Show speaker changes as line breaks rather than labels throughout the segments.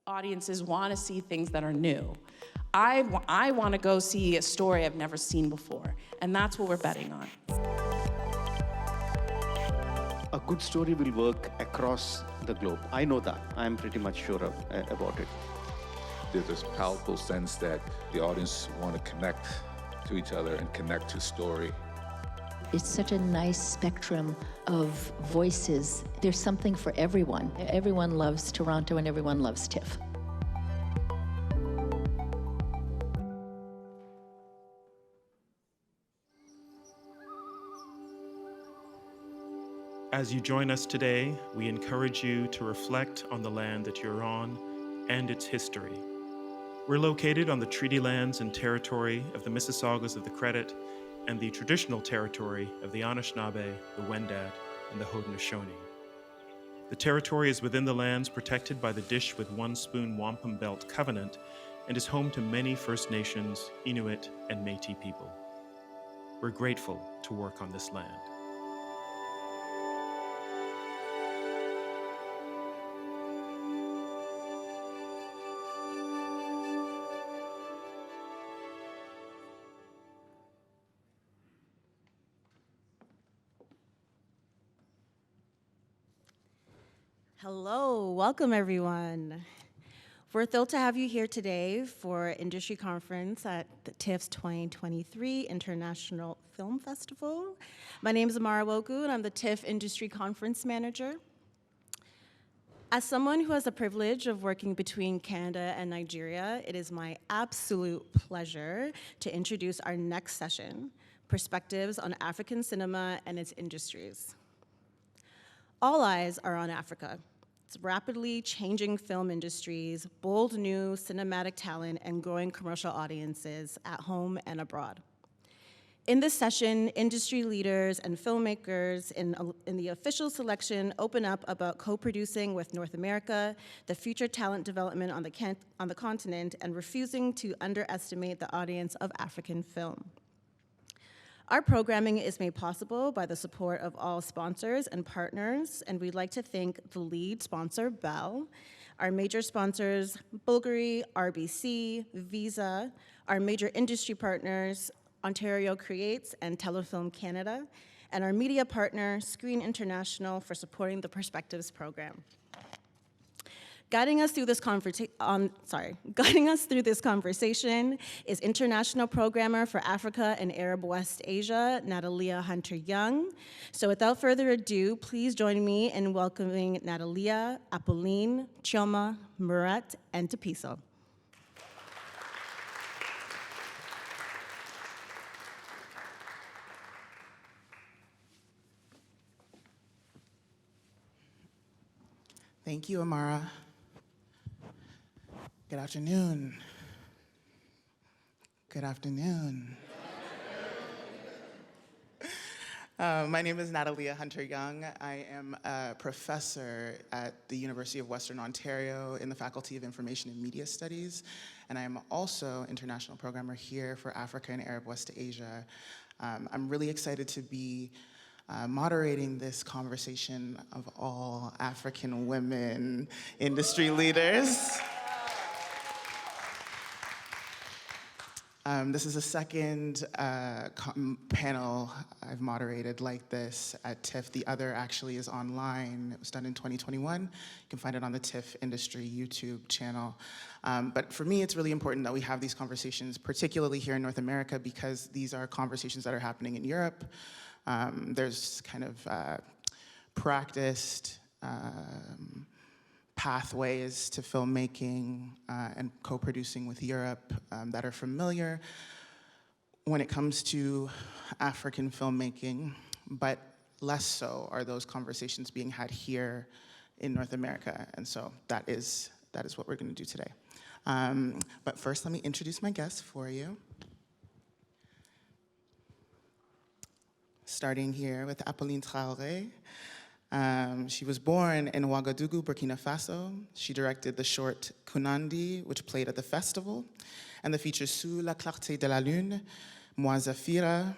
audiences want to see things that are new. I want to go see a story I've never seen before, and that's what we're betting on.
A good story will work across the globe. I know that. I'm pretty much sure about it.
There's this powerful sense that the audience want to connect to each other and connect to story.
It's such a nice spectrum of voices. There's something for everyone. Everyone loves Toronto and everyone loves TIFF.
As you join us today, we encourage you to reflect on the land that you're on and its history. We're located on the treaty lands and territory of the Mississaugas of the Credit and the traditional territory of the Anishinaabe, the Wendat, and the Haudenosaunee. The territory is within the lands protected by the Dish with One Spoon Wampum Belt Covenant and is home to many First Nations, Inuit, and Métis people. We're grateful to work on this land.
Hello, welcome everyone. We're thrilled to have you here today for Industry Conference at the TIFF's 2023 International Film Festival. My name is Amara Wogu and I'm the TIFF Industry Conference Manager. As someone who has the privilege of working between Canada and Nigeria, it is my absolute pleasure to introduce our next session, Perspectives on African Cinema and Its Industries. All eyes are on Africa. Its rapidly changing film industries, bold new cinematic talent, and growing commercial audiences at home and abroad. In this session, industry leaders and filmmakers in the official selection open up about co-producing with North America, the future talent development on the continent, and refusing to underestimate the audience of African film. Our programming is made possible by the support of all sponsors and partners, and we'd like to thank the lead sponsor, Bell, our major sponsors, Bulgari, RBC, Visa, our major industry partners, Ontario Creates and Telefilm Canada, and our media partner, Screen International, for supporting the Perspectives program. Guiding us through this conversation is international programmer for Africa and Arab West Asia, Nataleah Hunter-Young. So without further ado, please join me in welcoming Nataleah, Apolline, Chioma, Mehret, and Tshepiso.
Thank you, Amara. Good afternoon. Good afternoon. My name is Nataleah Hunter-Young. I am a professor at the University of Western Ontario in the Faculty of Information and Media Studies, and I am also international programmer here for Africa and Arab West Asia. I'm really excited to be moderating this conversation of all African women industry leaders. This is the second panel I've moderated like this at TIFF. The other actually is online. It was done in 2021. You can find it on the TIFF Industry YouTube channel. But for me, it's really important that we have these conversations, particularly here in North America, because these are conversations that are happening in Europe. There's kind of practiced pathways to filmmaking and co-producing with Europe that are familiar when it comes to African filmmaking, but less so are those conversations being had here in North America. And so that is what we're going to do today. But first, let me introduce my guests for you. Starting here with Apolline Traoré. She was born in Ouagadougou, Burkina Faso. She directed the short Kunandi, which played at the festival, and the features Sous la clarté de la lune, Moi Zafira,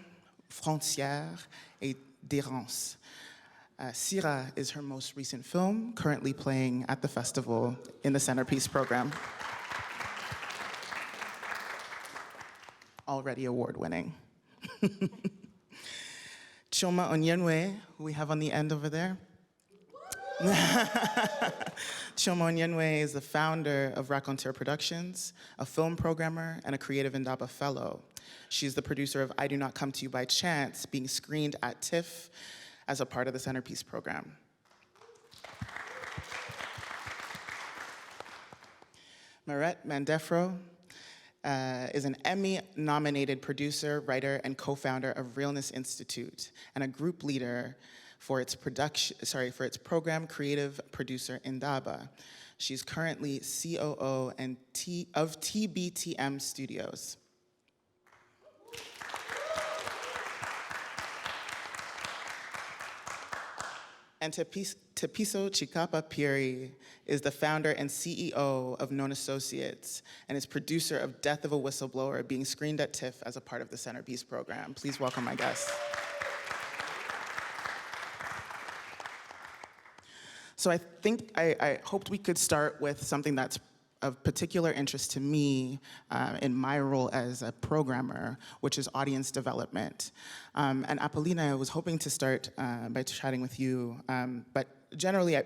Frontières, et D'errance. Sira is her most recent film, currently playing at the festival in the Centerpiece program. Already award-winning. Chioma Onyenwe, who we have on the end over there. Chioma Onyenwe is the founder of Raconteur Productions, a film programmer, and a Creative Indaba Fellow. She's the producer of I Do Not Come to You by Chance, being screened at TIFF as a part of the Centerpiece program. Mehret Mandefro is an Emmy-nominated producer, writer, and co-founder of Realness Institute, and a group leader for its program creative producer Indaba. She's currently COO of TBTM Studios. And Tshepiso Chikapa-Phiri is the founder and CEO of Known Associates and is producer of Death of a Whistleblower, being screened at TIFF as a part of the Centerpiece program. Please welcome my guests. So I hoped we could start with something that's of particular interest to me in my role as a programmer, which is audience development. And Apolline, I was hoping to start by chatting with you, but generally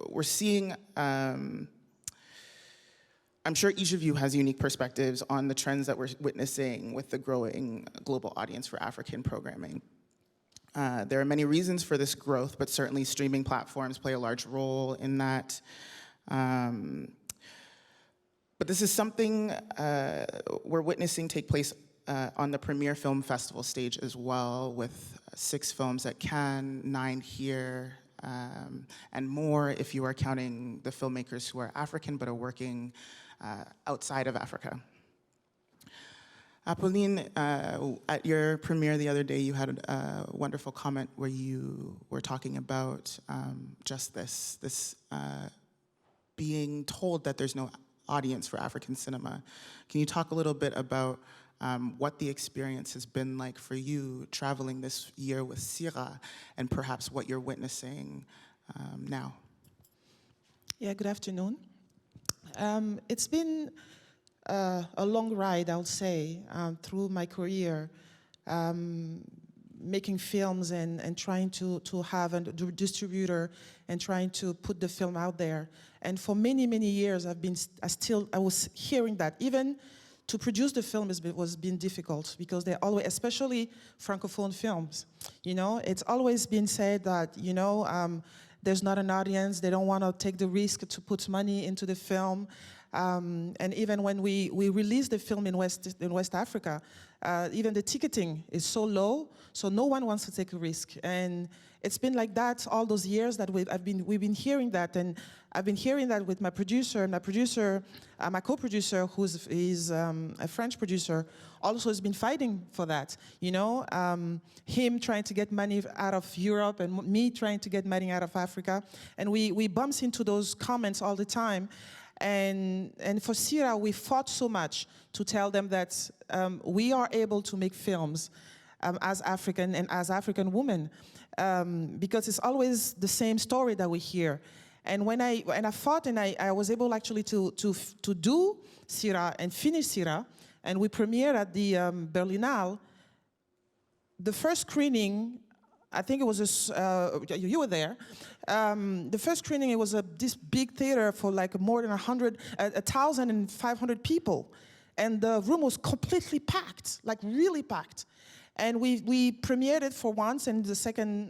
we're seeing, I'm sure each of you has unique perspectives on the trends that we're witnessing with the growing global audience for African programming. There are many reasons for this growth, but certainly streaming platforms play a large role in that. But this is something we're witnessing take place on the Premiere Film Festival stage as well, with 6 films at Cannes, 9 here, and more if you are counting the filmmakers who are African but are working outside of Africa. Apolline, at your premiere the other day, you had a wonderful comment where you were talking about just this being told that there's no audience for African cinema. Can you talk a little bit about what the experience has been like for you traveling this year with Sira, and perhaps what you're witnessing now?
Yeah, good afternoon. It's been a long ride, I would say, through my career, making films and trying to have a distributor and trying to put the film out there. And for many, many years, I was hearing that even to produce the film was been difficult, because they're always, especially Francophone films, you know, it's always been said that, you know, there's not an audience, they don't want to take the risk to put money into the film. And even when we released the film in West Africa, even the ticketing is so low, so no one wants to take a risk. And it's been like that all those years that we've been hearing that, and I've been hearing that with my producer. My co-producer, is a French producer, also has been fighting for that. You know, him trying to get money out of Europe and me trying to get money out of Africa, and we bumps into those comments all the time. And for Sira, we fought so much to tell them that we are able to make films as African and as African women, because it's always the same story that we hear. And when I fought, and I was able actually to do Sira and finish Sira, and we premiered at the Berlinale. The first screening, I think it was you were there. The first screening, it was this big theater for like more than 1,500 people, and the room was completely packed, like really packed. And we premiered it for once, and the second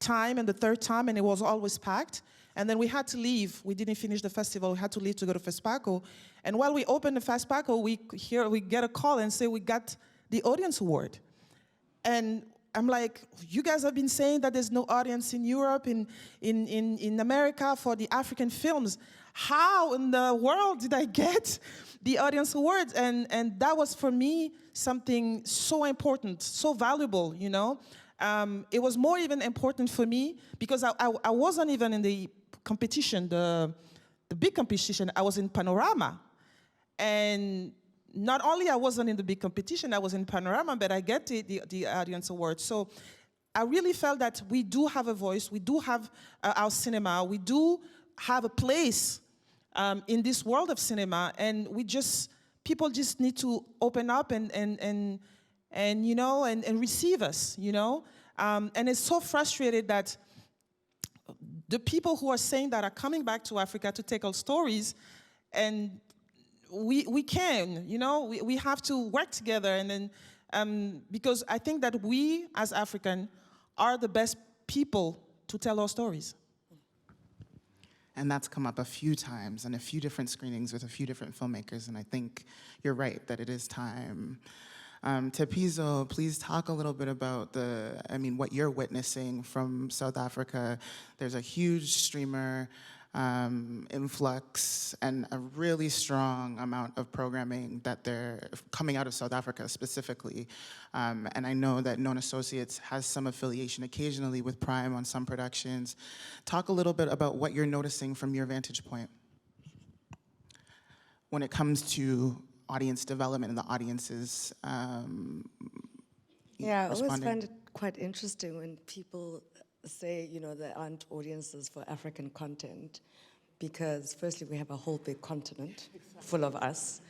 time and the third time, and it was always packed. And then we had to leave. We didn't finish the festival. We had to leave to go to FESPACO. And while we opened the FESPACO, we get a call and say we got the audience award. And I'm like, you guys have been saying that there's no audience in Europe, in America for the African films. How in the world did I get the audience awards? And that was for me something so important, so valuable, you know. It was more even important for me because I wasn't even in the competition, the big competition. I was in Panorama. And not only I wasn't in the big competition, I was in Panorama, but I get the audience award. So I really felt that we do have a voice, we do have our cinema, we do have a place in this world of cinema, and people just need to open up and you know, and receive us, you know? And it's so frustrated that the people who are saying that are coming back to Africa to tell our stories, and we can, you know, we have to work together, and then, because I think that we, as African, are the best people to tell our stories.
And that's come up a few times in a few different screenings with a few different filmmakers, and I think you're right that it is time. Tshepiso, please talk a little bit about what you're witnessing from South Africa. There's a huge streamer influx and a really strong amount of programming that they're coming out of South Africa specifically. And I know that Known Associates has some affiliation occasionally with Prime on some productions. Talk a little bit about what you're noticing from your vantage point when it comes to audience development and the audiences
Yeah, I always
responding.
find it quite interesting when people say, you know, there aren't audiences for African content, because firstly, we have a whole big continent full of us,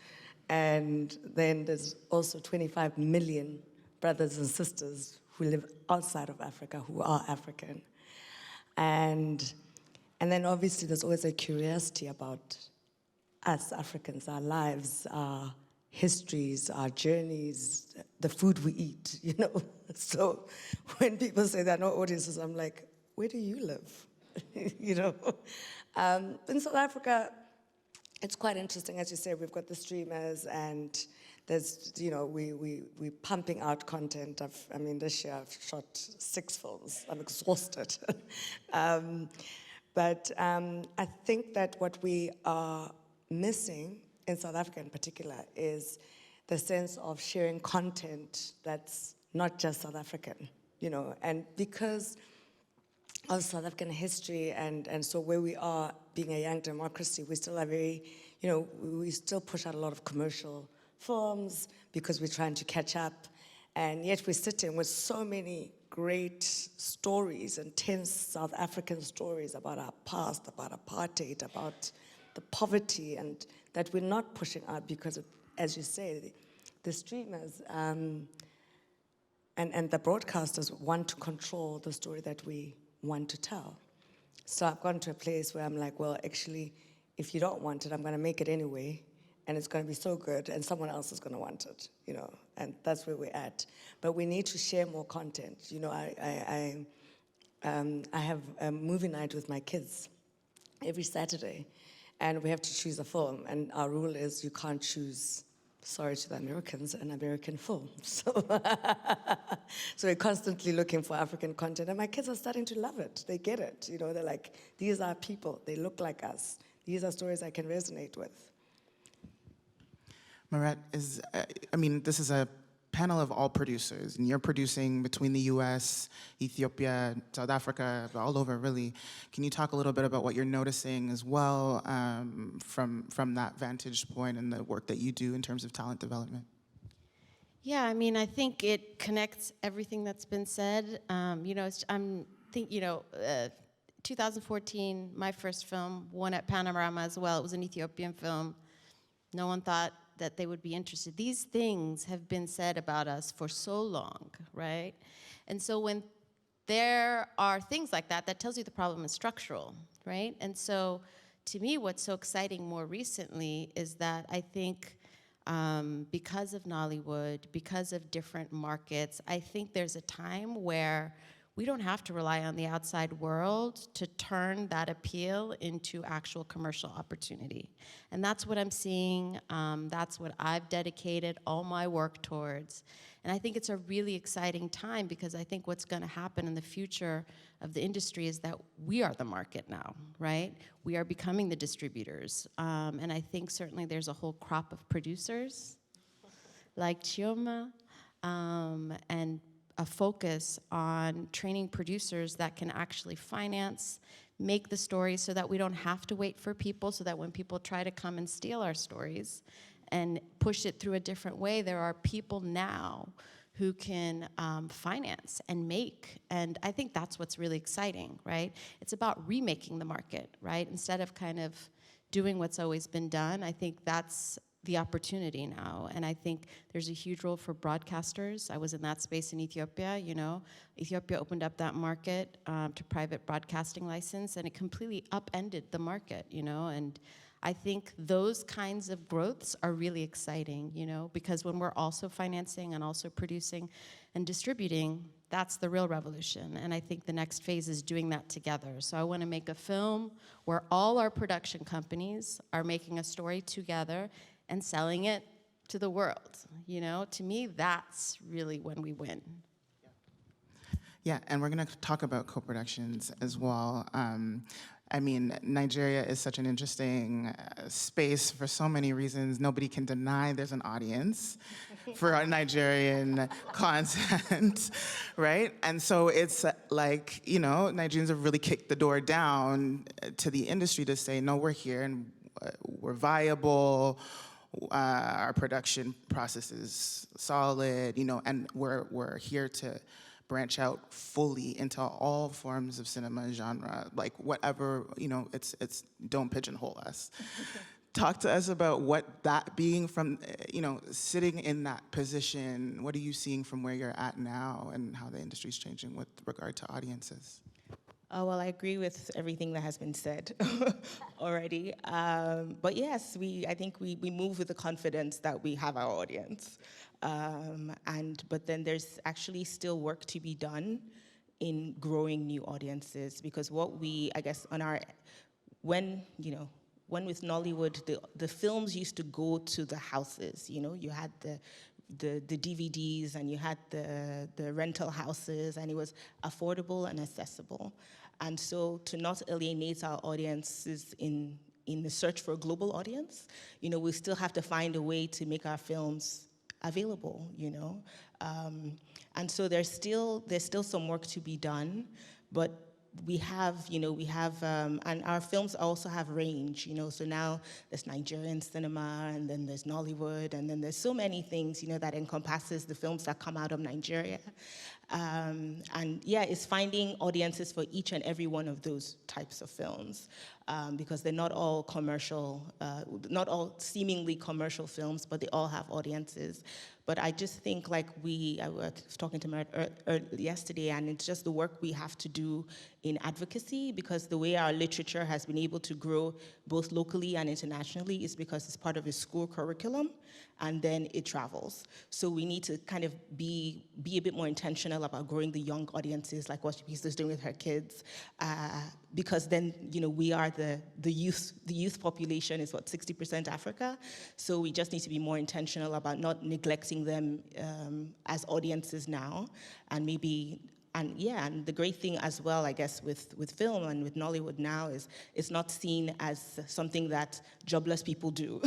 and then there's also 25 million brothers and sisters who live outside of Africa who are African. And then obviously there's always a curiosity about us Africans, our lives, our histories, our journeys, the food we eat, you know. So when people say there are no audiences, I'm like, where do you live? You know. In South Africa, it's quite interesting. As you say, we've got the streamers, and there's, you know, we're pumping out content. I mean, this year I've shot 6 films. I'm exhausted. But I think that what we are missing in South Africa in particular is the sense of sharing content that's not just South African, you know. And because of South African history and so where we are being a young democracy, we still are very, you know, we still push out a lot of commercial films because we're trying to catch up. And yet we're sitting with so many great stories, intense South African stories about our past, about apartheid, about the poverty, and that we're not pushing out because, as you say, the streamers and the broadcasters want to control the story that we want to tell. So I've gone to a place where I'm like, well, actually, if you don't want it, I'm going to make it anyway, and it's going to be so good, and someone else is going to want it, you know, and that's where we're at. But we need to share more content. You know, I have a movie night with my kids every Saturday, and we have to choose a film, and our rule is you can't choose, sorry to the Americans, an American film. So we're constantly looking for African content, and my kids are starting to love it. They get it, you know, they're like, these are people, they look like us. These are stories I can resonate with.
Mehret, this is a panel of all producers, and you're producing between the US, Ethiopia, South Africa, all over really. Can you talk a little bit about what you're noticing as well from that vantage point and the work that you do in terms of talent development?
Yeah, I mean, I think it connects everything that's been said. 2014, my first film, won at Panorama as well. It was an Ethiopian film. No one thought that they would be interested. These things have been said about us for so long, right? And so when there are things like that, that tells you the problem is structural, right? And so to me, what's so exciting more recently is that I think because of Nollywood, because of different markets, I think there's a time where we don't have to rely on the outside world to turn that appeal into actual commercial opportunity. And that's what I'm seeing. That's what I've dedicated all my work towards. And I think it's a really exciting time because I think what's going to happen in the future of the industry is that we are the market now, right? We are becoming the distributors. And I think certainly there's a whole crop of producers like Chioma and a focus on training producers that can actually finance, make the stories so that we don't have to wait for people, so that when people try to come and steal our stories and push it through a different way, there are people now who can finance and make. And I think that's what's really exciting, right? It's about remaking the market, right? Instead of kind of doing what's always been done, I think that's the opportunity now. And I think there's a huge role for broadcasters. I was in that space in Ethiopia, you know. Ethiopia opened up that market to private broadcasting license, and it completely upended the market, you know. And I think those kinds of growths are really exciting, you know, because when we're also financing and also producing and distributing, that's the real revolution. And I think the next phase is doing that together. So I want to make a film where all our production companies are making a story together and selling it to the world. You know, to me, that's really when we win.
Yeah, and we're going to talk about co-productions as well. I mean, Nigeria is such an interesting space for so many reasons. Nobody can deny there's an audience for our Nigerian content, right? And so it's like, you know, Nigerians have really kicked the door down to the industry to say, no, we're here and we're viable. Our production process is solid, you know, and we're here to branch out fully into all forms of cinema genre, like whatever, you know, it's don't pigeonhole us. Talk to us about what that being from, you know, sitting in that position, what are you seeing from where you're at now and how the industry's changing with regard to audiences?
Well, I agree with everything that has been said already. But yes, I think we move with the confidence that we have our audience. But then there's actually still work to be done in growing new audiences, because what I guess when with Nollywood, the films used to go to the houses, you know, you had the DVDs and you had the rental houses, and it was affordable and accessible. And so to not alienate our audiences in the search for a global audience, you know, we still have to find a way to make our films available, you know. And so there's still some work to be done, but we have, and our films also have range, you know, so now there's Nigerian cinema, and then there's Nollywood, and then there's so many things, you know, that encompasses the films that come out of Nigeria. And yeah, it's finding audiences for each and every one of those types of films, because they're not all commercial, not all seemingly commercial films, but they all have audiences. But I just think, like I was talking to Mehret yesterday, and it's just the work we have to do in advocacy, because the way our literature has been able to grow both locally and internationally is because it's part of a school curriculum, and then it travels. So we need to kind of be a bit more intentional about growing the young audiences, like what Tshepiso is doing with her kids, because then, you know, we are the youth population is 60% Africa, so we just need to be more intentional about not neglecting them as audiences now, and and the great thing as well, I guess, with film and with Nollywood now is it's not seen as something that jobless people do.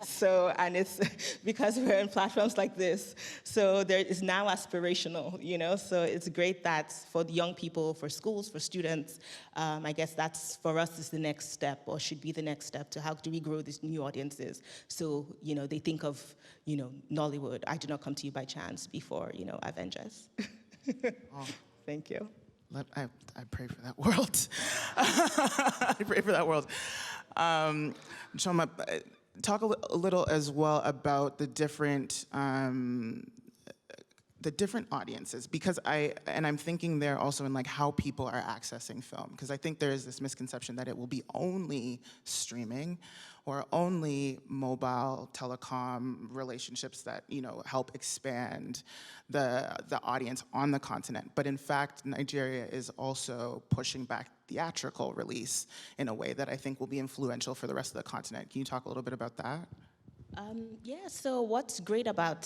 So, and it's because we're in platforms like this, so there is now aspirational, you know, so it's great that for the young people, for schools, for students, I guess that's, for us, is the next step, or should be the next step, to how do we grow these new audiences. So, you know, they think of, you know, Nollywood, I Did Not Come to You by Chance, before, you know, Avengers.
Oh.
Thank you.
I pray for that world. I pray for that world. Chioma, talk a little as well about the different audiences, because I'm thinking there also in like how people are accessing film, because I think there is this misconception that it will be only streaming or only mobile telecom relationships that, you know, help expand the audience on the continent. But in fact, Nigeria is also pushing back theatrical release in a way that I think will be influential for the rest of the continent. Can you talk a little bit about that?
Yeah, so what's great about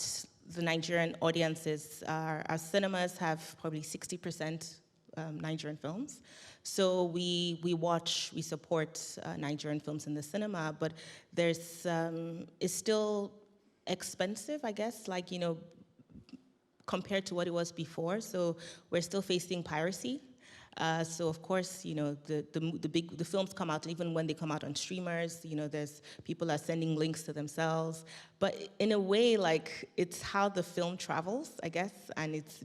the Nigerian audiences are our cinemas have probably 60% Nigerian films. So we support Nigerian films in the cinema, but it's still expensive, I guess, like, you know, compared to what it was before. So we're still facing piracy. So of course, the films come out, and even when they come out on streamers, there's people are sending links to themselves. But in a way, like, it's how the film travels, I guess, and it's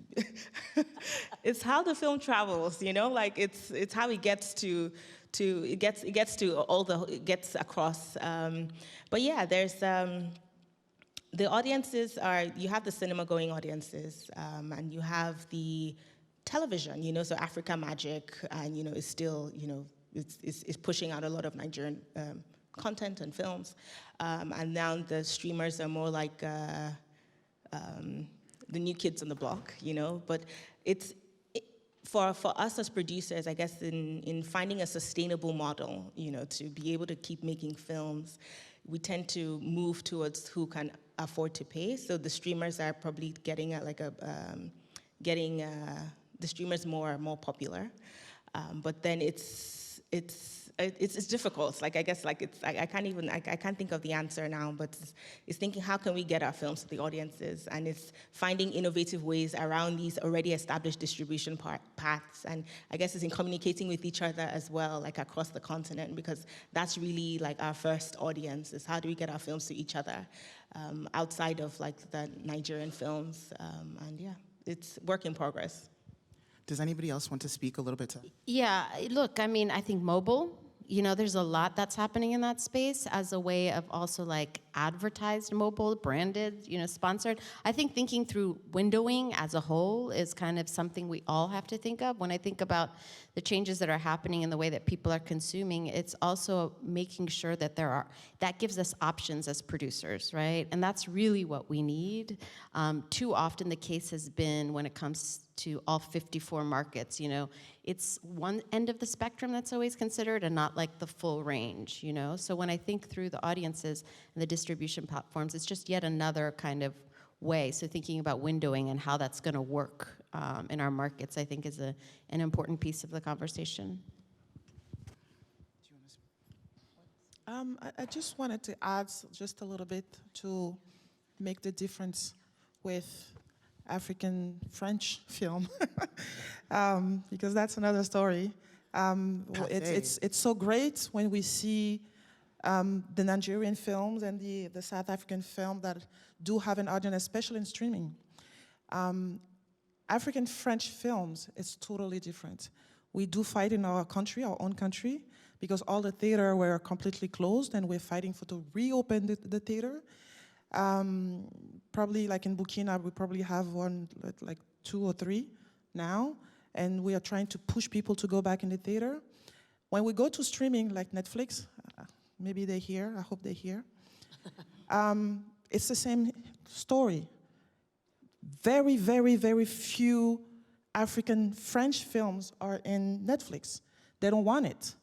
it's how the film travels, like it's how it gets it gets across. But yeah, there's the audiences you have the cinema-going audiences, and you have the television, so Africa Magic, and is still, is pushing out a lot of Nigerian content and films, and now the streamers are more like the new kids on the block, But for us as producers, I guess in finding a sustainable model, to be able to keep making films, we tend to move towards who can afford to pay. So the streamers are probably getting the streamers more popular, but then it's difficult. Like, I guess, like, I can't think of the answer now, but it's thinking, how can we get our films to the audiences? And it's finding innovative ways around these already established distribution paths. And I guess it's in communicating with each other as well, like across the continent, because that's really like our first audience, is how do we get our films to each other outside of like the Nigerian films. And yeah, it's work in progress.
Does anybody else want to speak a little bit to?
Yeah, look, I mean, I think mobile, there's a lot that's happening in that space as a way of also like advertised mobile, branded, sponsored. I think thinking through windowing as a whole is kind of something we all have to think of. When I think about the changes that are happening in the way that people are consuming, it's also making sure that that gives us options as producers, right? And that's really what we need. Too often the case has been, when it comes to all 54 markets, it's one end of the spectrum that's always considered and not like the full range, So when I think through the audiences and the distribution platforms, it's just yet another kind of way. So thinking about windowing and how that's gonna work in our markets, I think is an important piece of the conversation.
I just wanted to add just a little bit to make the difference with African French film, because that's another story. It's so great when we see the Nigerian films and the South African film that do have an audience, especially in streaming. African French films is totally different. We do fight in our country, our own country, because all the theater were completely closed, and we're fighting to reopen the theater. Probably like in Burkina, we probably have one, like 2 or 3 now, and we are trying to push people to go back in the theater. When we go to streaming, like Netflix, maybe they're here, I hope they're here, it's the same story. Very, very, very few African French films are in Netflix. They don't want it.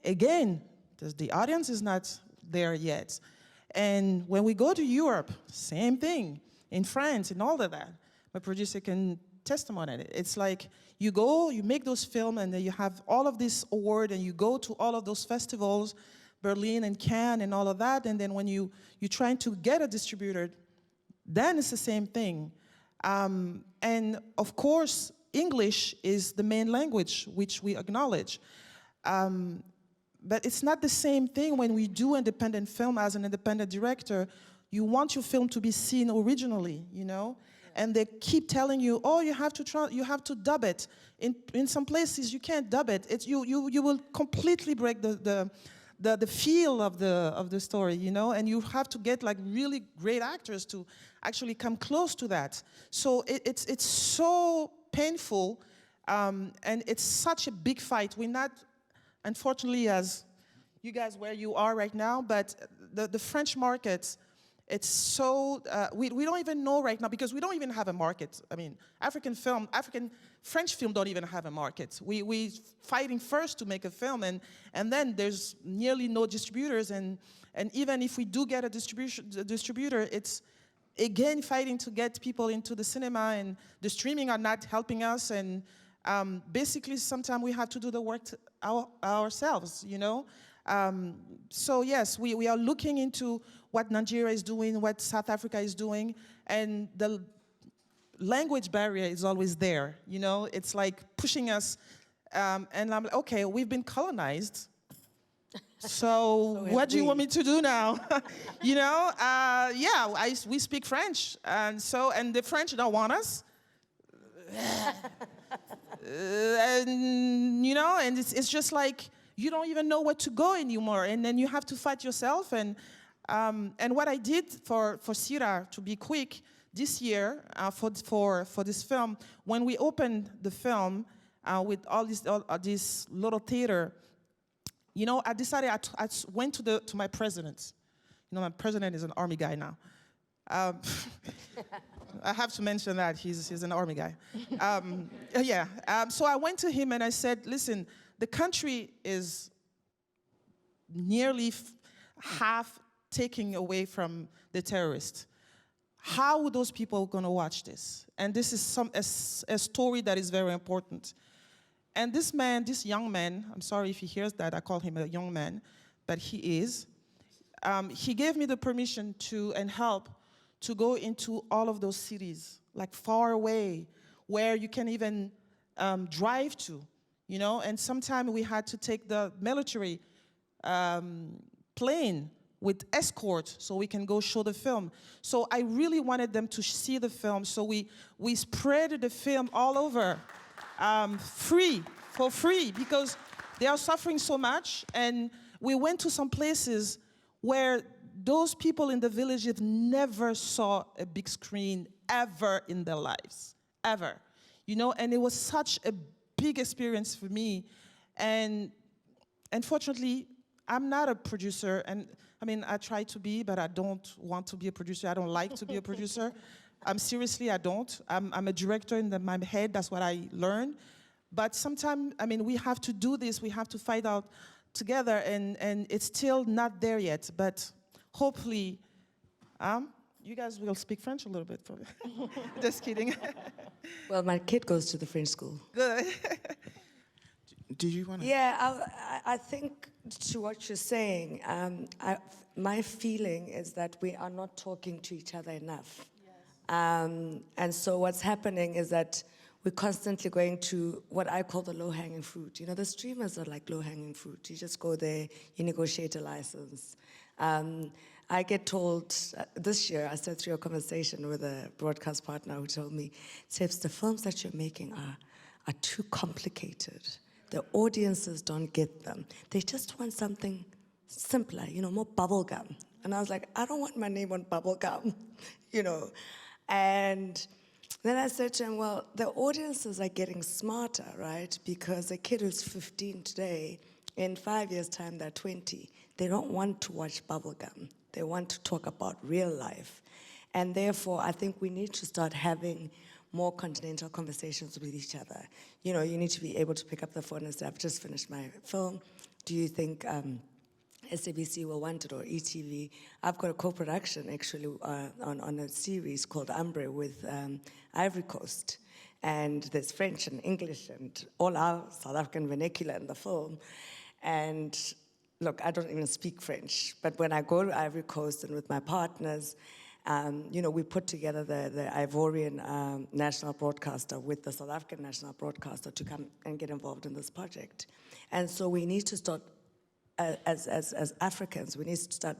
Again, the audience is not there yet. And when we go to Europe, same thing. In France and all of that, my producer can testimony on it. It's like you go, you make those films, and then you have all of this award, and you go to all of those festivals, Berlin and Cannes and all of that, and then when you're trying to get a distributor, then it's the same thing. And of course, English is the main language, which we acknowledge. But it's not the same thing when we do independent film as an independent director. You want your film to be seen originally, And they keep telling you, oh, you have to dub it. In some places, you can't dub it. You will completely break the feel of the story, And you have to get like really great actors to actually come close to that. So it's so painful, and it's such a big fight. We're not, unfortunately, as you guys where you are right now, but the French market, it's so, we don't even know right now, because we don't even have a market. I mean, African French film don't even have a market. We fighting first to make a film, and then there's nearly no distributors, and even if we do get a distributor, it's again fighting to get people into the cinema, and the streaming are not helping us, and basically sometimes we have to do the work ourselves, So yes, we are looking into what Nigeria is doing, what South Africa is doing, and language barrier is always there, you know? It's like pushing us, and I'm like, okay, we've been colonized. So what do you want me to do now? You know, we speak French, and the French don't want us. And you know, and it's just like you don't even know where to go anymore, and then you have to fight yourself. And what I did for Sira, to be quick, this year for this film, when we opened the film with all this little theater. You know, I decided I went to my president. You know, my president is an army guy now. I have to mention that he's an army guy. So I went to him and I said, listen, the country is nearly half taken away from the terrorists. How are those people going to watch this? And this is a story that is very important. And this young man, I'm sorry if he hears that, I call him a young man, but he is. He gave me the permission and help to go into all of those cities, like far away, where you can even drive to, you know? And sometimes we had to take the military plane with escort so we can go show the film. So I really wanted them to see the film, so we spread the film all over. For free, because they are suffering so much. And we went to some places where those people in the villages never saw a big screen ever in their lives, ever. You know, and it was such a big experience for me. And unfortunately, I'm not a producer. And I mean, I try to be, but I don't want to be a producer. I don't like to be a producer. Seriously, I don't. I'm a director in my head. That's what I learned. But sometimes, I mean, we have to do this. We have to fight out together, and it's still not there yet. But hopefully, you guys will speak French a little bit. Just kidding.
Well, my kid goes to the French school.
Good.
Did you want to?
Yeah, I think to what you're saying, my feeling is that we are not talking to each other enough. Yes. And so what's happening is that we're constantly going to what I call the low-hanging fruit. You know, the streamers are like low-hanging fruit. You just go there, you negotiate a license. I get told, this year, I sat through a conversation with a broadcast partner who told me, Tshepiso, the films that you're making are too complicated. The audiences don't get them. They just want something simpler, you know, more bubblegum. And I was like, I don't want my name on bubblegum, you know. And then I said to him, well, the audiences are getting smarter, right? Because a kid who's 15 today, in 5 years' time, they're 20. They don't want to watch bubblegum. They want to talk about real life. And therefore, I think we need to start having more continental conversations with each other. You know, you need to be able to pick up the phone and say, I've just finished my film. Do you think SABC will want it, or ETV? I've got a co-production, actually, on a series called Umbre with Ivory Coast. And there's French and English and all our South African vernacular in the film. And look, I don't even speak French, but when I go to Ivory Coast and with my partners, you know, we put together the Ivorian national broadcaster with the South African national broadcaster to come and get involved in this project. And so we need to start, as Africans, we need to start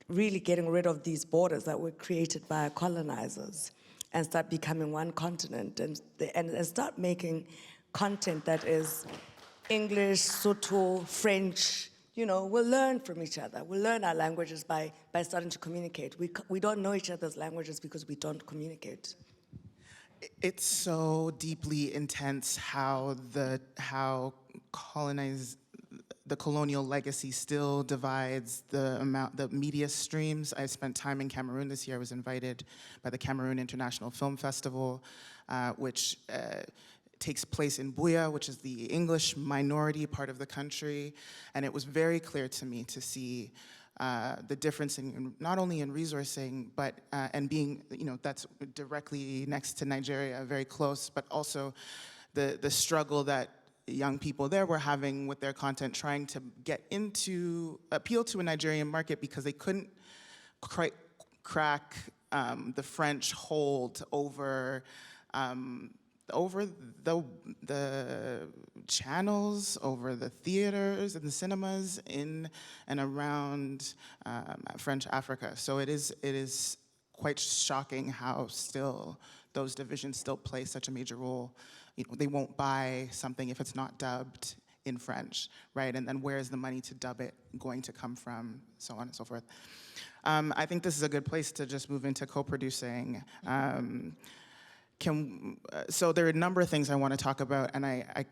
really getting rid of these borders that were created by our colonizers and start becoming one continent and start making content that is English, Sotho, French. You know, we'll learn from each other. We'll learn our languages by starting to communicate. We don't know each other's languages because we don't communicate.
It's so deeply intense how the colonial legacy still divides the media streams. I spent time in Cameroon this year. I was invited by the Cameroon International Film Festival, which takes place in Buea, which is the English minority part of the country. And it was very clear to me to see the difference in not only in resourcing, but and being, you know, that's directly next to Nigeria, very close, but also the struggle that young people there were having with their content, trying to appeal to a Nigerian market because they couldn't quite crack the French hold over the channels, over the theaters and the cinemas in and around French Africa. So it is quite shocking how still those divisions still play such a major role. You know, they won't buy something if it's not dubbed in French, right? And then where is the money to dub it going to come from, so on and so forth. I think this is a good place to just move into co-producing. So there are a number of things I want to talk about, and I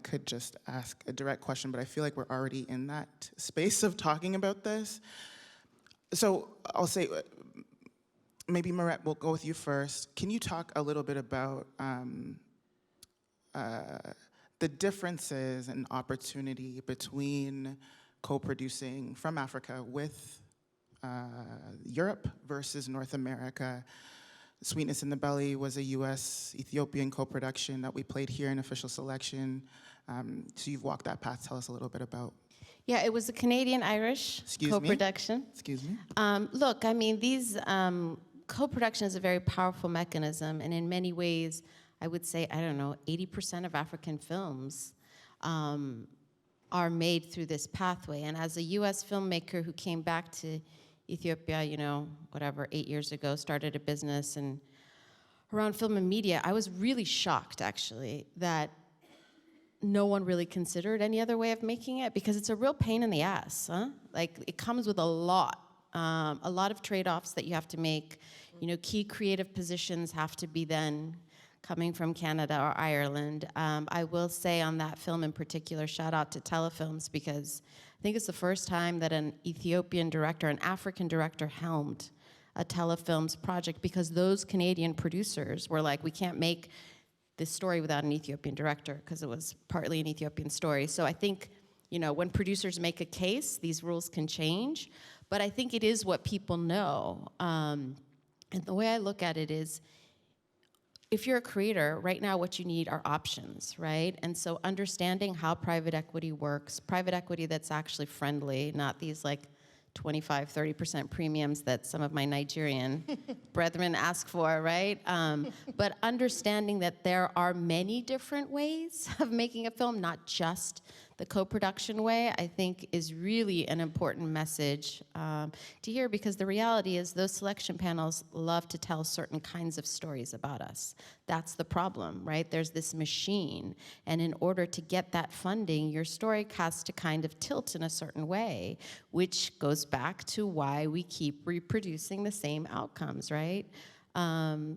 could just ask a direct question, but I feel like we're already in that space of talking about this. So I'll say, maybe Mehret, we'll go with you first. Can you talk a little bit about the differences and opportunity between co-producing from Africa with Europe versus North America? Sweetness in the Belly was a US-Ethiopian co-production that we played here in official selection. So you've walked that path. Tell us a little bit about.
Yeah, it was a Canadian-Irish co-production.
Excuse me?
Look, I mean, these co-production is a very powerful mechanism, and in many ways, I would say, 80% of African films are made through this pathway. And as a US filmmaker who came back to Ethiopia, 8 years ago, started a business and around film and media, I was really shocked, actually, that no one really considered any other way of making it, because it's a real pain in the ass, huh? Like, it comes with a lot of trade-offs that you have to make. Key creative positions have to be then coming from Canada or Ireland. I will say on that film in particular, shout out to Telefilms, because I think it's the first time that an Ethiopian director, an African director, helmed a Telefilms project, because those Canadian producers were like, we can't make this story without an Ethiopian director, because it was partly an Ethiopian story. So I think, when producers make a case, these rules can change, but I think it is what people know. And the way I look at it is, if you're a creator, right now what you need are options, right? And so understanding how private equity works, private equity that's actually friendly, not these like 25, 30% premiums that some of my Nigerian brethren ask for, right? But understanding that there are many different ways of making a film, not just the co-production way, I think is really an important message to hear, because the reality is those selection panels love to tell certain kinds of stories about us. That's the problem, right? There's this machine, and in order to get that funding, your story has to kind of tilt in a certain way, which goes back to why we keep reproducing the same outcomes, right?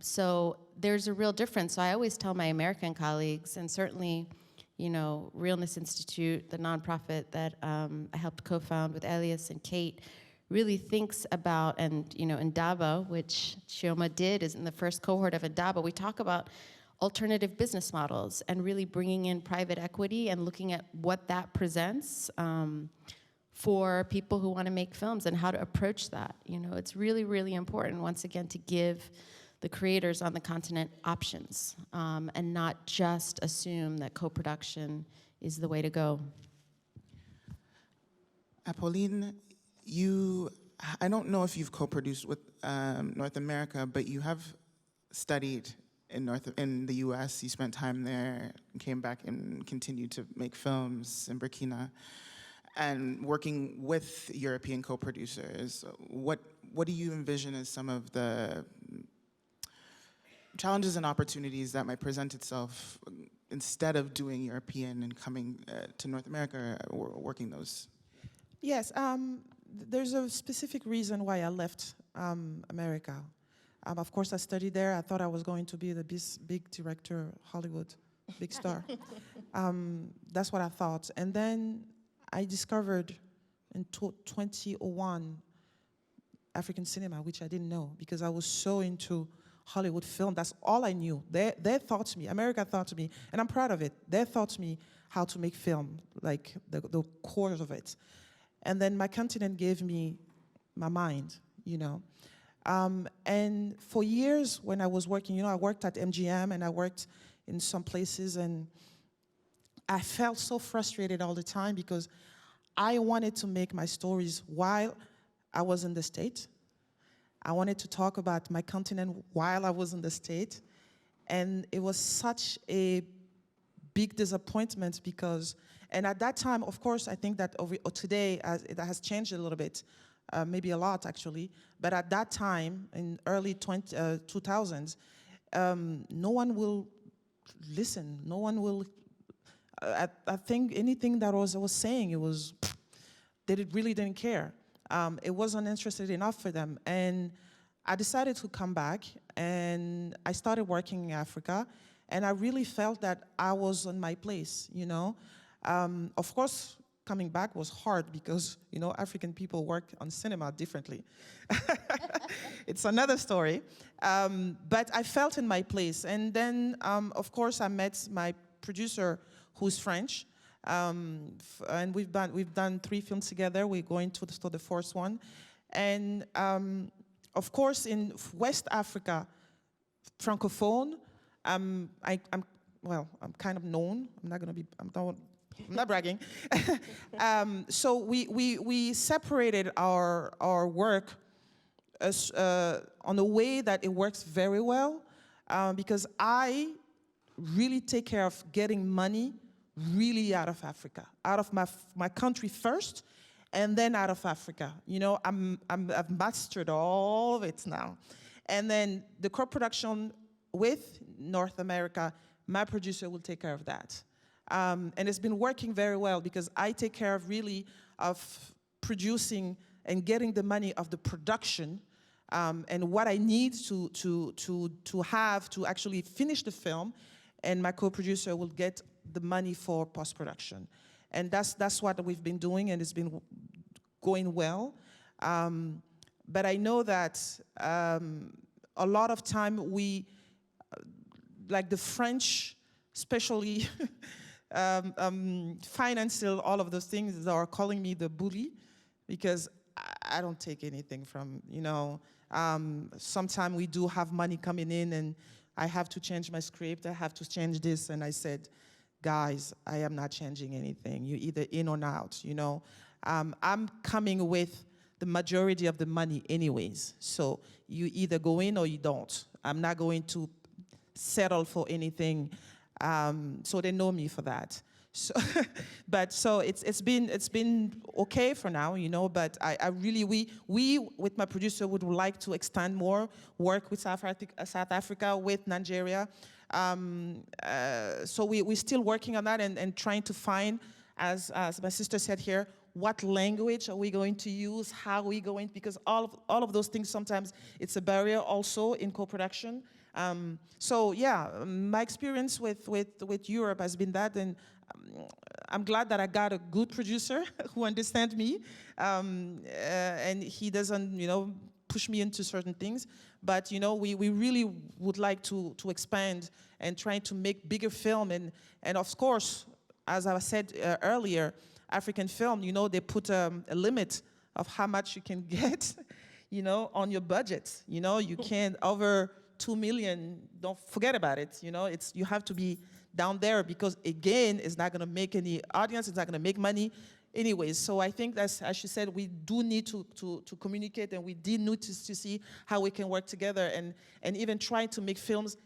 So there's a real difference. So I always tell my American colleagues, and certainly, Realness Institute, the nonprofit that I helped co-found with Elias and Kate, really thinks about, and Indaba, which Chioma did, is in the first cohort of Indaba, we talk about alternative business models and really bringing in private equity and looking at what that presents for people who want to make films and how to approach that. It's really, really important, once again, to give the creators on the continent options, and not just assume that co-production is the way to go.
Apolline, I don't know if you've co-produced with North America, but you have studied in the US. You spent time there, came back and continued to make films in Burkina, and working with European co-producers. What do you envision as some of the challenges and opportunities that might present itself instead of doing European and coming to North America or working those?
Yes, there's a specific reason why I left America. Of course, I studied there. I thought I was going to be the big director, Hollywood, big star. That's what I thought. And then I discovered in 2001 African cinema, which I didn't know, because I was so into Hollywood film. That's all I knew. They taught me, America taught me, and I'm proud of it. They taught me how to make film, like the core of it. And then my continent gave me my mind, And for years when I was working, I worked at MGM and I worked in some places, and I felt so frustrated all the time because I wanted to make my stories while I was in the States. I wanted to talk about my continent while I was in the States. And it was such a big disappointment because, and at that time, of course, I think that today it has changed a little bit, maybe a lot actually, but at that time, in early 2000s, no one will listen, no one will, I think anything that I was saying, they really didn't care. It wasn't interested enough for them. And I decided to come back, and I started working in Africa, and I really felt that I was on my place, you know. Of course, coming back was hard because, you know, African people work on cinema differently. It's another story. But I felt in my place. And then, of course, I met my producer, who's French. And we've done 3 films together. We're going to the 4th one. And of course, in West Africa, Francophone, I'm kind of known. I'm not bragging. So we separated our work on a way that it works very well, because I really take care of getting money really out of Africa, out of my country first, and then out of Africa. You know, I've mastered all of it now. And then the co-production with North America, my producer will take care of that. And it's been working very well because I take care of really of producing and getting the money of the production, and what I need to have to actually finish the film, and my co-producer will get the money for post-production. And that's what we've been doing, and it's been going well. But I know that a lot of time like the French, especially financial, all of those things, they are calling me the bully because I don't take anything from, you know. Sometimes we do have money coming in and I have to change my script, I have to change this, and I said, guys, I am not changing anything. You're either in or out, you know. I'm coming with the majority of the money anyways. So you either go in or you don't. I'm not going to settle for anything. So they know me for that. So, so it's been okay for now, you know. But I really we with my producer would like to extend more work with South Africa, with Nigeria. So we're still working on that and trying to find, as my sister said here, what language are we going to use? How are we going? Because all of those things, sometimes it's a barrier also in co-production. So yeah, my experience with Europe has been that, and I'm glad that I got a good producer who understands me, and he doesn't, you know, push me into certain things. But you know, we really would like to expand and try to make bigger film, and of course, as I said earlier, African film, you know, they put a limit of how much you can get, you know, on your budget. You know, you can't over 2 million. Don't forget about it. You know, you have to be down there because again, it's not going to make any audience. It's not going to make money, anyways. So I think that's, as she said, we do need to communicate, and we did need to see how we can work together and even try to make films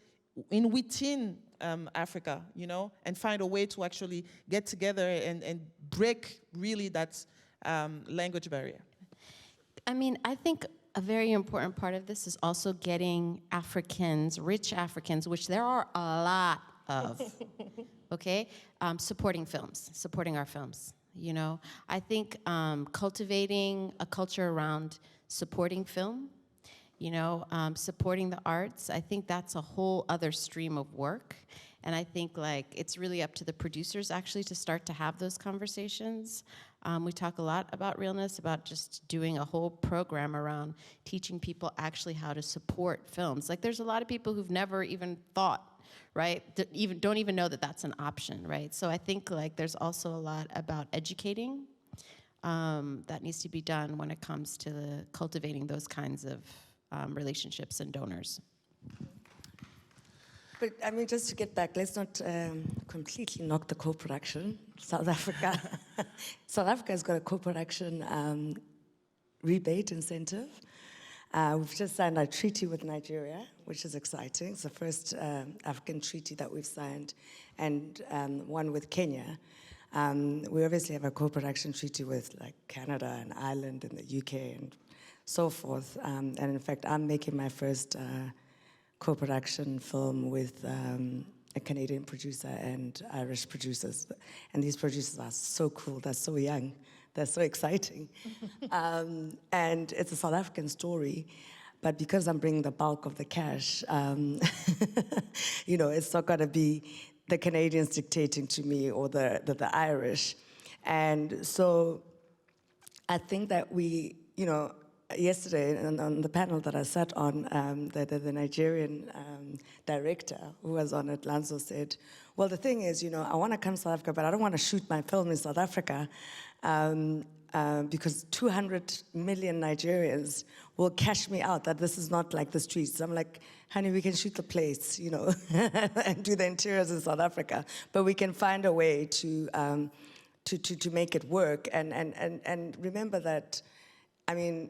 within Africa, you know, and find a way to actually get together and break really that language barrier.
I mean, I think a very important part of this is also getting Africans, rich Africans, which there are a lot of, okay, supporting films, supporting our films, you know. I think cultivating a culture around supporting film, you know, supporting the arts, I think that's a whole other stream of work. And I think like it's really up to the producers actually to start to have those conversations. We talk a lot about realness, about just doing a whole program around teaching people actually how to support films. Like there's a lot of people who've never even thought, right? Don't even know that that's an option, right? So I think like there's also a lot about educating that needs to be done when it comes to cultivating those kinds of relationships and donors.
But I mean, just to get back, let's not completely knock the co-production. South Africa has got a co-production rebate incentive. We've just signed our treaty with Nigeria, which is exciting. It's the first African treaty that we've signed, and one with Kenya. We obviously have a co-production treaty with like Canada and Ireland and the UK and so forth. And in fact, I'm making my first co-production film with a Canadian producer and Irish producers. And these producers are so cool, they're so young, they're so exciting. And it's a South African story, but because I'm bringing the bulk of the cash, you know, it's not gonna be the Canadians dictating to me or the Irish. And so I think that we, you know, yesterday on the panel that I sat on, the Nigerian director who was on it, Lanzo, said, well, the thing is, you know, I want to come to South Africa, but I don't want to shoot my film in South Africa because 200 million Nigerians will cash me out that this is not like the streets. I'm like, honey, we can shoot the place, you know, and do the interiors in South Africa, but we can find a way to make it work. And remember that, I mean,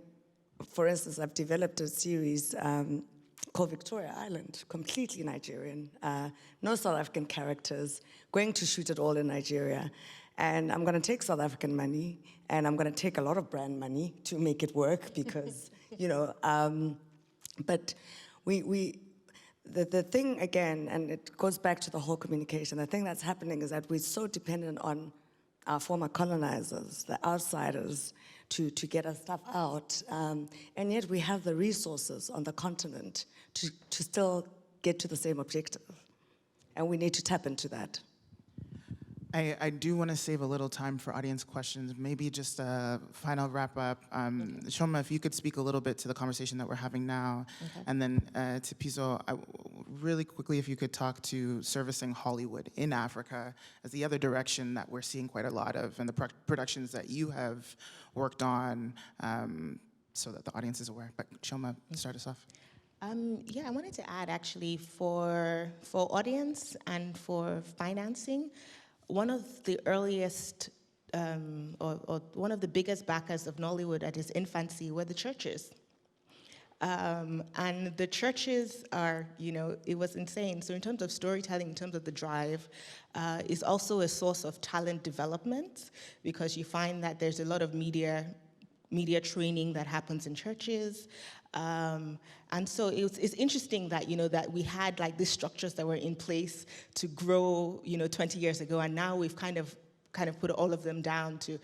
for instance, I've developed a series called Victoria Island, completely Nigerian, no South African characters, going to shoot it all in Nigeria. And I'm gonna take South African money, and I'm gonna take a lot of brand money to make it work because, you know, but the thing again, and it goes back to the whole communication, the thing that's happening is that we're so dependent on our former colonizers, the outsiders, to get our stuff out, and yet we have the resources on the continent to still get to the same objective, and we need to tap into that.
I do want to save a little time for audience questions. Maybe just a final wrap up. Chioma, if you could speak a little bit to the conversation that we're having now. Okay. And then Tshepiso, really quickly, if you could talk to servicing Hollywood in Africa as the other direction that we're seeing quite a lot of, and the productions that you have worked on, so that the audience is aware. But Chioma, start us off.
Yeah, I wanted to add actually for audience and for financing, one of the earliest or one of the biggest backers of Nollywood at its infancy were the churches. And the churches are, you know, it was insane. So in terms of storytelling, in terms of the drive, is also a source of talent development, because you find that there's a lot of media training that happens in churches. And so it's interesting that, you know, that we had like these structures that were in place to grow, you know, 20 years ago, and now we've kind of put all of them down to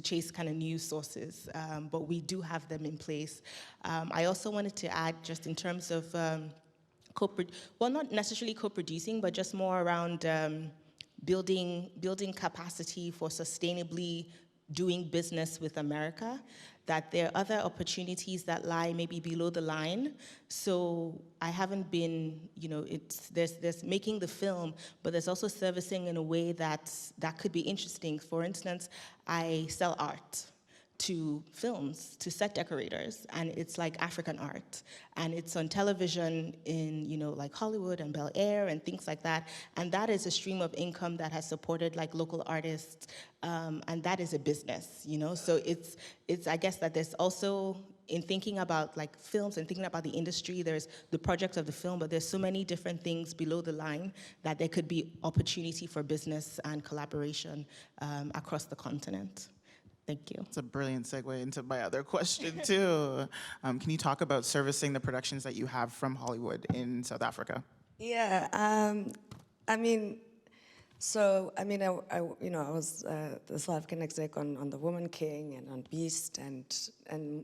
chase kind of new sources, but we do have them in place. I also wanted to add, just in terms of well, not necessarily co-producing, but just more around building capacity for sustainably doing business with America, that there are other opportunities that lie maybe below the line. So I haven't been, you know, there's making the film, but there's also servicing in a way that could be interesting. For instance, I sell art to films, to set decorators, and it's like African art. And it's on television in, you know, like Hollywood and Bel Air and things like that. And that is a stream of income that has supported like local artists, and that is a business, you know? So it's I guess that there's also, in thinking about like films and thinking about the industry, there's the project of the film, but there's so many different things below the line that there could be opportunity for business and collaboration across the continent. Thank you.
It's a brilliant segue into my other question, too. Can you talk about servicing the productions that you have from Hollywood in South Africa?
Yeah, I mean, so, I mean, I was the South African exec on The Woman King and on Beast, and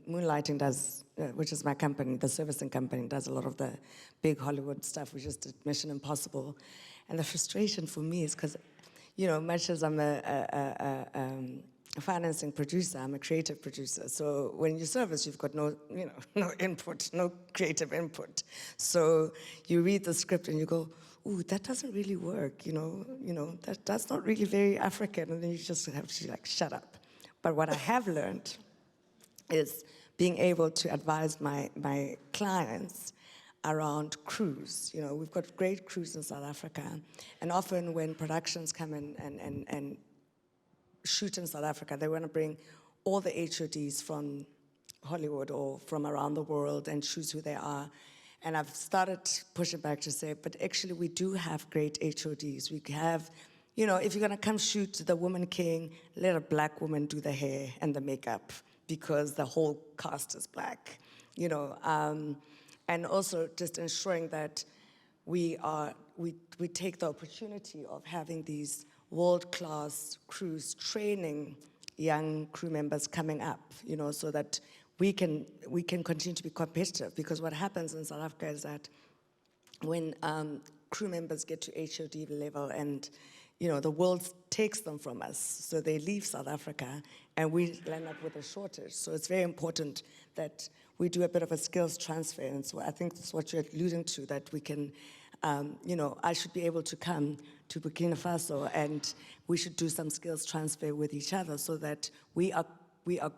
Moonlighting does, which is my company, the servicing company, does a lot of the big Hollywood stuff. We just did Mission Impossible. And the frustration for me is because, you know, much as I'm a financing producer, I'm a creative producer. So when you service, you've got no input, no creative input. So you read the script and you go, ooh, that doesn't really work, that's not really very African, and then you just have to like shut up. But what I have learned is being able to advise my clients around crews. You know, we've got great crews in South Africa, and often when productions come in and shoot in South Africa, they want to bring all the HODs from Hollywood or from around the world and choose who they are. And I've started pushing back to say, but actually we do have great HODs. We have, you know, if you're gonna come shoot The Woman King, let a black woman do the hair and the makeup because the whole cast is black, you know. And also just ensuring that we take the opportunity of having these world-class crews training young crew members coming up, you know, so that we can continue to be competitive. Because what happens in South Africa is that when crew members get to HOD level and, you know, the world takes them from us, so they leave South Africa and we land up with a shortage. So it's very important that we do a bit of a skills transfer. And so I think that's what you're alluding to, that we can, you know, I should be able to come to Burkina Faso and we should do some skills transfer with each other so that we are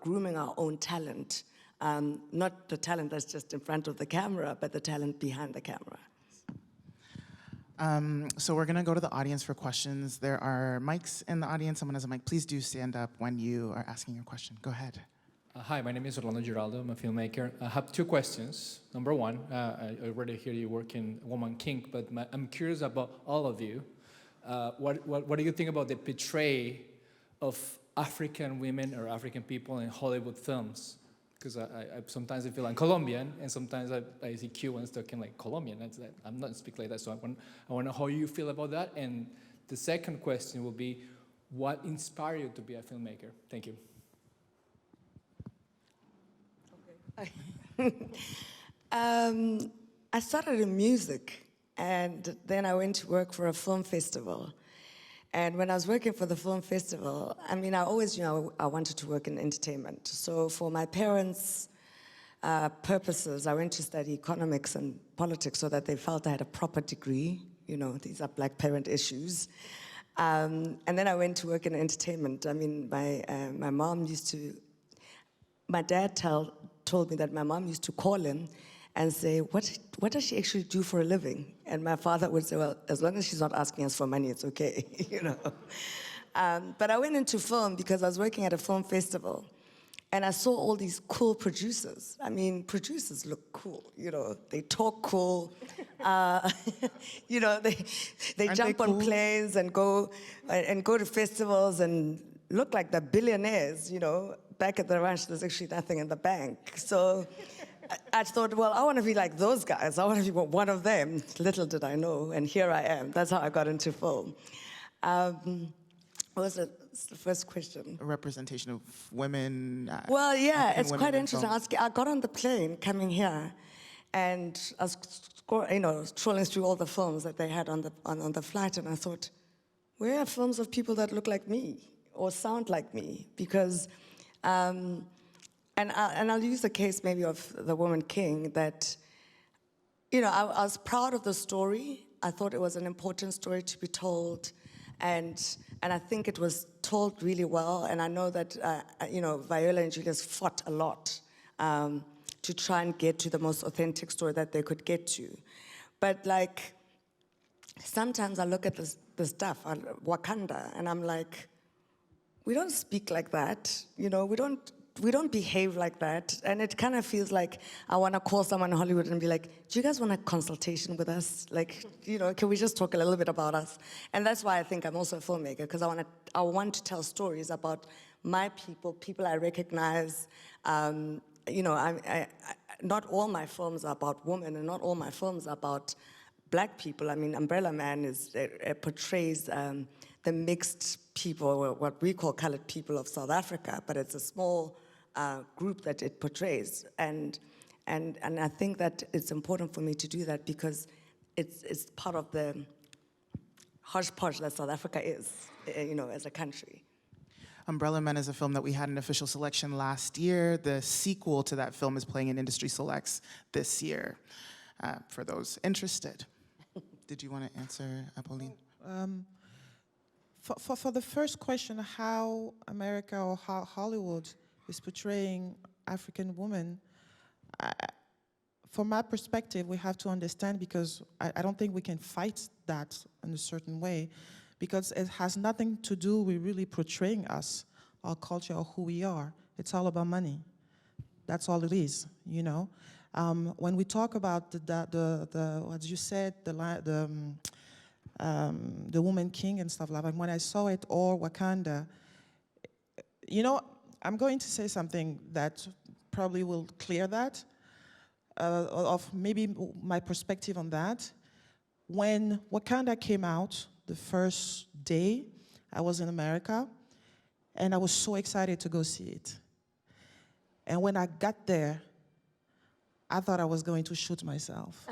grooming our own talent, not the talent that's just in front of the camera, but the talent behind the camera.
So we're gonna go to the audience for questions. There are mics in the audience. Someone has a mic. Please do stand up when you are asking your question. Go ahead.
Hi, my name is Orlando Giraldo. I'm a filmmaker. I have two questions. Number one, I already hear you work in Woman King, but I'm curious about all of you. What do you think about the portrayal of African women or African people in Hollywood films? Because I sometimes I feel I'm Colombian, and sometimes I see Cubans talking like Colombian. I'm not speak like that, so I want to know how you feel about that. And the second question will be, what inspired you to be a filmmaker? Thank you.
I started in music, and then I went to work for a film festival. And when I was working for the film festival, I mean, I always knew I wanted to work in entertainment. So for my parents' purposes, I went to study economics and politics so that they felt I had a proper degree. You know, these are black parent issues. And then I went to work in entertainment. I mean, my mom used to, my dad told me that my mom used to call him and say, what does she actually do for a living? And my father would say, well, as long as she's not asking us for money, it's okay, you know. But I went into film because I was working at a film festival, and I saw all these cool producers. I mean, producers look cool, you know, they talk cool, you know, they jump on planes and go to festivals and look like they're billionaires, you know. Back at the ranch, there's actually nothing in the bank. So I thought, well, I want to be like those guys. I want to be one of them. Little did I know, and here I am. That's how I got into film. What was the first question?
A representation of women.
Well, yeah,
African
it's
women
quite
in
interesting.
film.
I got on the plane coming here, and I was, you know, trolling through all the films that they had on the flight, and I thought, where are films of people that look like me or sound like me? Because and I'll use the case maybe of The Woman King, that, you know, I was proud of the story. I thought it was an important story to be told, and I think it was told really well. And I know that, you know, Viola and Julius fought a lot to try and get to the most authentic story that they could get to. But like, sometimes I look at the stuff, Wakanda, and I'm like, we don't speak like that, you know, we don't behave like that. And it kind of feels like I want to call someone in Hollywood and be like, do you guys want a consultation with us? Like, you know, can we just talk a little bit about us? And that's why I think I'm also a filmmaker, because I want to tell stories about my people I recognize. You know, not all my films are about women, and not all my films are about black people. I mean, Umbrella Man portrays the mixed people, or what we call colored people of South Africa, but it's a small group that it portrays. And I think that it's important for me to do that because it's part of the hodgepodge that South Africa is, you know, as a country.
Umbrella Men is a film that we had an official selection last year. The sequel to that film is playing in Industry Selects this year, for those interested. Did you want to answer, Apolline?
For the first question, how America or how Hollywood is portraying African women, from my perspective, we have to understand, because I don't think we can fight that in a certain way, because it has nothing to do with really portraying us, our culture, or who we are. It's all about money. That's all it is, you know. When we talk about the what you said, the Woman King and stuff like that, when I saw it, or Wakanda, you know, I'm going to say something that probably will clear that, of maybe my perspective on that. When Wakanda came out, the first day, I was in America, and I was so excited to go see it. And when I got there, I thought I was going to shoot myself.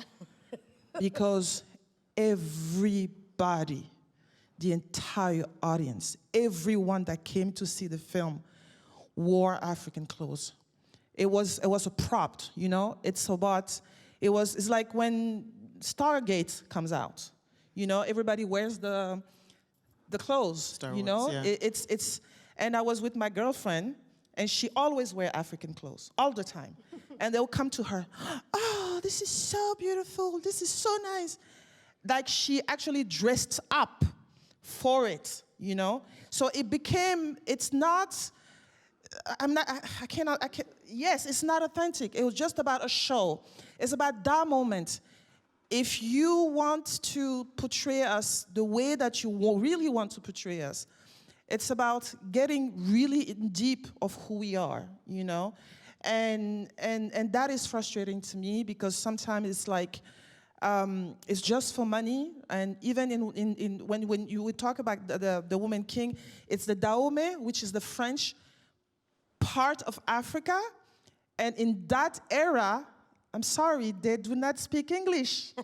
Because everybody, the entire audience, everyone that came to see the film wore African clothes. It was a prop, you know? It's like when Stargate comes out, you know, everybody wears the clothes,
Star
you know?
Wars, yeah.
And I was with my girlfriend, and she always wear African clothes, all the time. And they'll come to her, oh, this is so beautiful, this is so nice. Like she actually dressed up for it, you know? So it became, it's not authentic. It was just about a show. It's about that moment. If you want to portray us the way that you really want to portray us, it's about getting really in deep of who we are, you know? And that is frustrating to me, because sometimes it's like, it's just for money. And even when you would talk about the Woman King, it's the Dahomey, which is the French part of Africa. And in that era, I'm sorry, they do not speak English.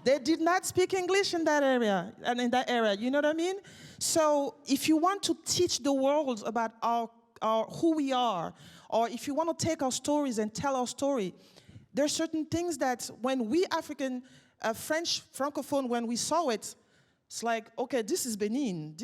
They did not speak English in that area, and in that era, you know what I mean? So if you want to teach the world about our who we are, or if you want to take our stories and tell our story, there are certain things that when we African, French Francophone, when we saw it, it's like, okay, this is Benin.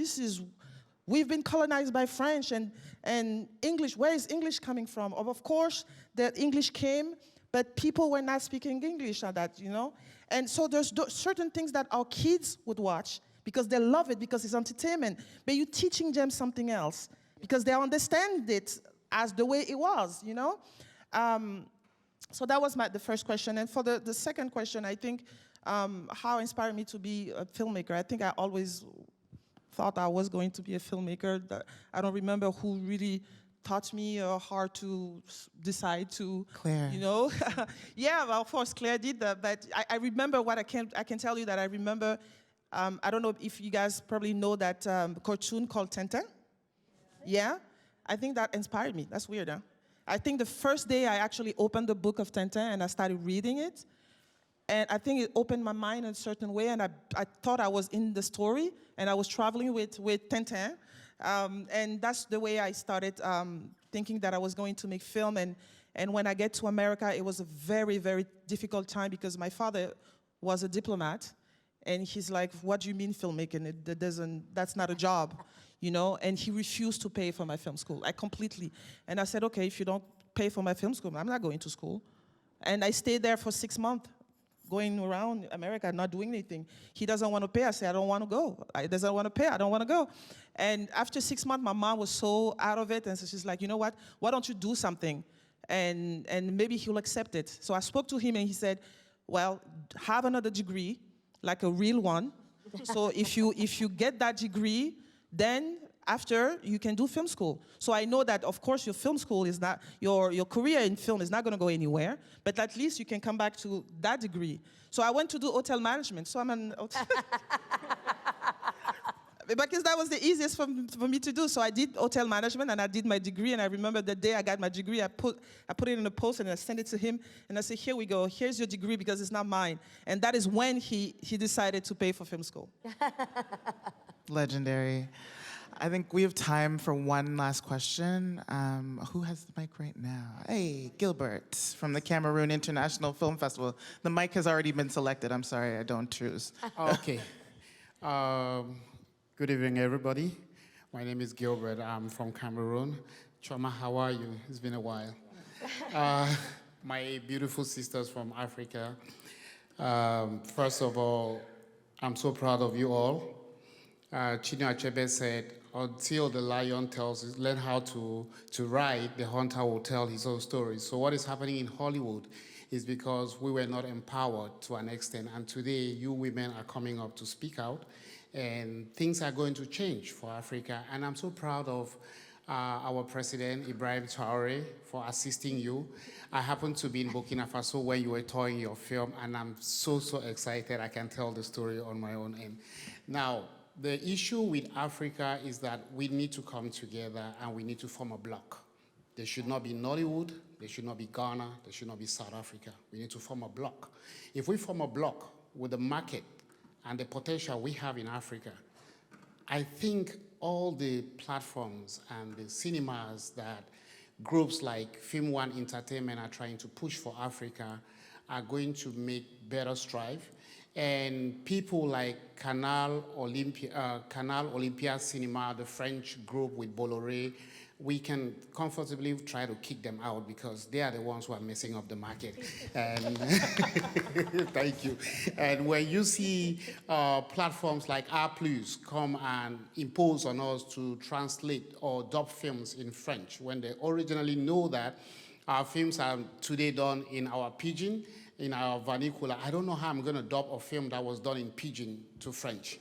We've been colonized by French and English. Where is English coming from? Of course, the English came, but people were not speaking English at that, you know? And so there's certain things that our kids would watch because they love it, because it's entertainment. But you're teaching them something else because they understand it as the way it was, you know? So that was the first question. And for the second question, I think how inspired me to be a filmmaker. I think I always thought I was going to be a filmmaker. I don't remember who really taught me how to decide to,
Claire.
You know? Yeah, well, of course, Claire did that, but I remember what I can tell you that I remember, I don't know if you guys probably know that cartoon called Tintin. Yeah? I think that inspired me. That's weird, huh? I think the first day I actually opened the book of Tintin and I started reading it, and I think it opened my mind in a certain way, and I thought I was in the story, and I was traveling with Tintin. And that's the way I started thinking that I was going to make film. And when I get to America, it was a very, very difficult time because my father was a diplomat. And he's like, what do you mean filmmaking? That's not a job, you know? And he refused to pay for my film school, completely. And I said, okay, if you don't pay for my film school, I'm not going to school. And I stayed there for 6 months, going around America, not doing anything. He doesn't want to pay. I say, I don't want to go. He doesn't want to pay. I don't want to go. And after 6 months, my mom was so out of it. And so she's like, you know what? Why don't you do something? And maybe he'll accept it. So I spoke to him, and he said, well, have another degree, like a real one. So if you get that degree, then after you can do film school. So I know that, of course, your film school is not, your career in film is not going to go anywhere, but at least you can come back to that degree. So I went to do hotel management. So I'm an hotel. Because that was the easiest for me to do. So I did hotel management, and I did my degree. And I remember the day I got my degree, I put it in a post, and I sent it to him. And I said, here we go. Here's your degree, because it's not mine. And that is when he decided to pay for film school.
Legendary. I think we have time for one last question. Who has the mic right now? Hey, Gilbert from the Cameroon International Film Festival. The mic has already been selected. I'm sorry, I don't choose.
Okay. Good evening, everybody. My name is Gilbert. I'm from Cameroon. Chioma, how are you? It's been a while. My beautiful sisters from Africa. First of all, I'm so proud of you all. Chinua Achebe said, until the lion learn how to ride, the hunter will tell his own story. So what is happening in Hollywood is because we were not empowered to an extent. And today, you women are coming up to speak out, and things are going to change for Africa. And I'm so proud of our president, Ibrahim Traoré, for assisting you. I happened to be in Burkina Faso when you were touring your film, and I'm so excited I can tell the story on my own end. Now, the issue with Africa is that we need to come together and we need to form a bloc. There should not be Nollywood, there should not be Ghana, there should not be South Africa. We need to form a bloc. If we form a bloc with the market and the potential we have in Africa, I think all the platforms and the cinemas that groups like Film One Entertainment are trying to push for Africa are going to make better strive. And people like Canal Olympia Cinema, the French group with Bolloré, we can comfortably try to kick them out because they are the ones who are messing up the market. And thank you. And when you see platforms like R+ come and impose on us to translate or dub films in French, when they originally know that our films are today done in our pidgin, in our vernacular, I don't know how I'm going to dub a film that was done in pidgin to French,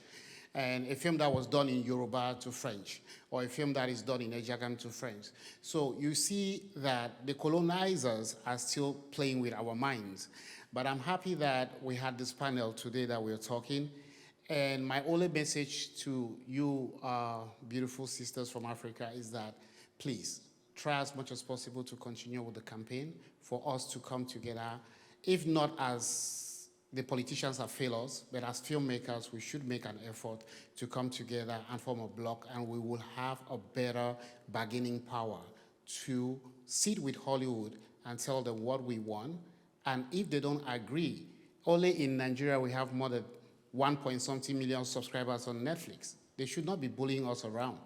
and a film that was done in Yoruba to French, or a film that is done in Ejagan to French. So you see that the colonizers are still playing with our minds. But I'm happy that we had this panel today that we're talking. And my only message to you, beautiful sisters from Africa, is that please try as much as possible to continue with the campaign for us to come together, if not as the politicians have failed us, but as filmmakers, we should make an effort to come together and form a bloc, and we will have a better bargaining power to sit with Hollywood and tell them what we want. And if they don't agree, only in Nigeria we have more than 1.something million subscribers on Netflix. They should not be bullying us around.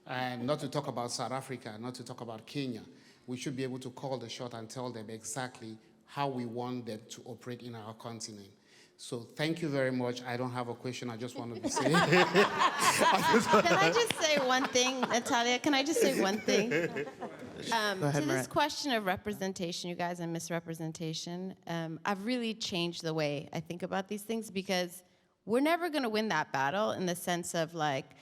And not to talk about South Africa, not to talk about Kenya. We should be able to call the shot and tell them exactly how we want them to operate in our continent. So thank you very much. I don't have a question. I just wanted to say.
Can I just say one thing, Nataleah? Can I just say one thing?
Go ahead,
To this
Mehret.
question of representation, you guys, and misrepresentation, I've really changed the way I think about these things, because we're never going to win that battle, in the sense of like,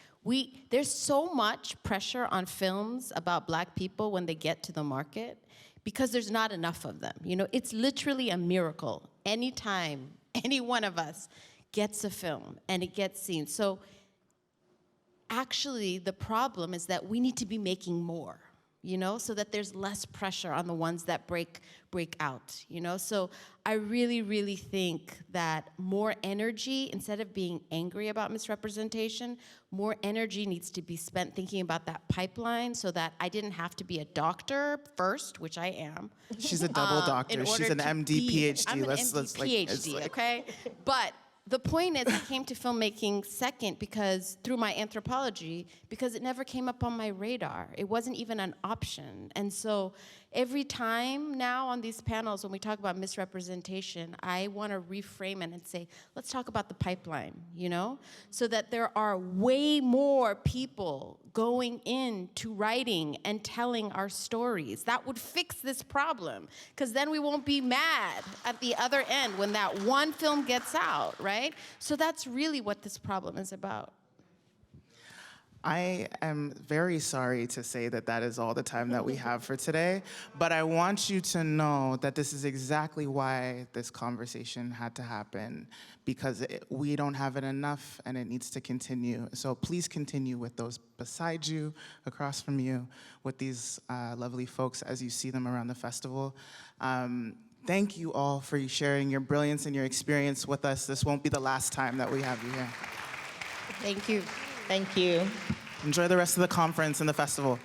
there's so much pressure on films about Black people when they get to the market, because there's not enough of them. You know, it's literally a miracle anytime any one of us gets a film and it gets seen. So actually the problem is that we need to be making more, you know, so that there's less pressure on the ones that break out, you know? So I really, really think that more energy, instead of being angry about misrepresentation, more energy needs to be spent thinking about that pipeline, so that I didn't have to be a doctor first, which I am.
She's a double doctor. She's an MD, PhD.
I'm an MD, PhD, okay? But the point is, I came to filmmaking second through my anthropology, because it never came up on my radar. It wasn't even an option. And so every time now on these panels, when we talk about misrepresentation, I want to reframe it and say, let's talk about the pipeline, you know? So that there are way more people going into writing and telling our stories. That would fix this problem, because then we won't be mad at the other end when that one film gets out, right? So that's really what this problem is about.
I am very sorry to say that that is all the time that we have for today, but I want you to know that this is exactly why this conversation had to happen, because we don't have it enough and it needs to continue. So please continue with those beside you, across from you, with these lovely folks as you see them around the festival. Thank you all for sharing your brilliance and your experience with us. This won't be the last time that we have you here.
Thank you.
Thank you.
Enjoy the rest of the conference and the festival.